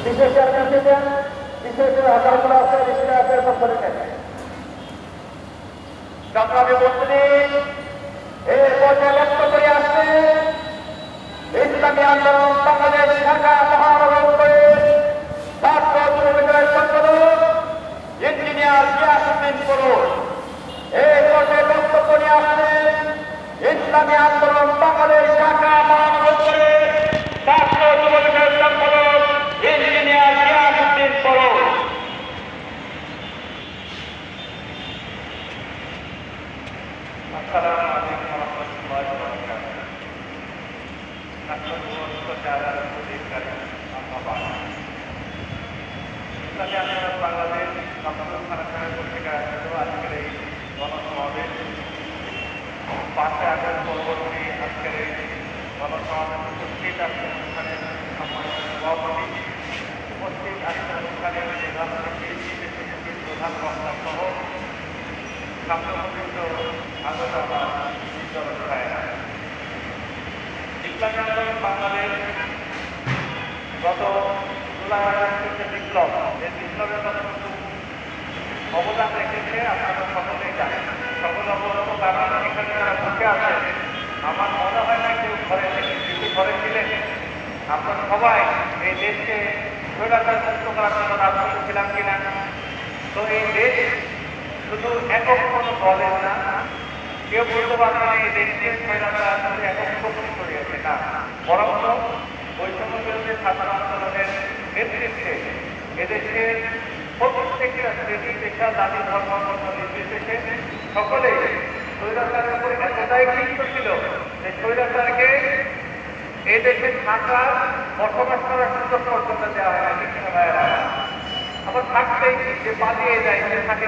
বিশেষ প্রেসিডেন্ট বিশেষ আকার করা আছে ইসলামের পক্ষ থেকে সংগ্রামী বন্ধুদের এই পর্যায়ে লক্ষ্য করে আসছে ইসলামী আন্দোলন বাংলাদেশ ঢাকা মহানগর ছাত্র যুবলীগের সম্পাদক ইঞ্জিনিয়ার গিয়াসউদ্দিন পুরুষ এই পর্যায়ে বক্তব্য নিয়ে আসছেন ইসলামী আন্দোলন বাংলাদেশ ঢাকা মহানগর ছাত্র যুবলীগের সম্পাদক ইঞ্জিনিয়ার গিয়াসউদ্দিন পুরুষ। আসসালামু আলাইকুম ওয়া রাহমাতুল্লাহি ওয়া বারাকাতুহু। ইসলামী আন্দোলন বাংলাদেশ পত্রিকা আয়োজিত আজকের এই গণসমাবেশ 5 আগস্ট পরবর্তী আজকের এই গণসমাবেশ উপস্থিত আজকের অনুষ্ঠানের সম্মানিত সভাপতি, উপস্থিত আজকের অনুষ্ঠানের প্রধান বক্তা সহ ছাত্রবৃন্দ, আগত আমার ইসলামী আন্দোলন বাংলাদেশ গত জুলাই আগস্টের বিপ্লব, এই বিপ্লবের কতটুকু অবদান রেখেছে আপনারা সকলেই জানেন। সকল অবগত, কারণ এখানে যারা বসে আছেন আমার মনে হয় না কেউ ঘরে থেকে কিছু ঘরে ছিলেন। আপনারা সবাই এই দেশকে স্বৈরাচার মুক্ত করার জন্য রাজনীতি ছিলাম কিনা। তো এই দেশ শুধু একক কোনো দলের না, কেউ বলতে পারবে না এই দেশকে স্বৈরাচার শুধু একক শক্তি করিয়েছে না, বরং বৈষম্য বিরোধী ছাত্র আন্দোলনের নেতৃত্বে এদেশে প্রত্যেকটা শ্রেণী, পেশা, জাতি, ধর্ম নির্বিশেষে সকলেই স্বৈরাচারের উপর এতটাই ক্ষিপ্ত ছিল যে স্বৈরাচারকে এদেশে থাকার, বসবাস করার সুযোগ পর্যন্ত দেওয়া হয়। আবার থাকতেই যে পালিয়ে যায় সে থাকে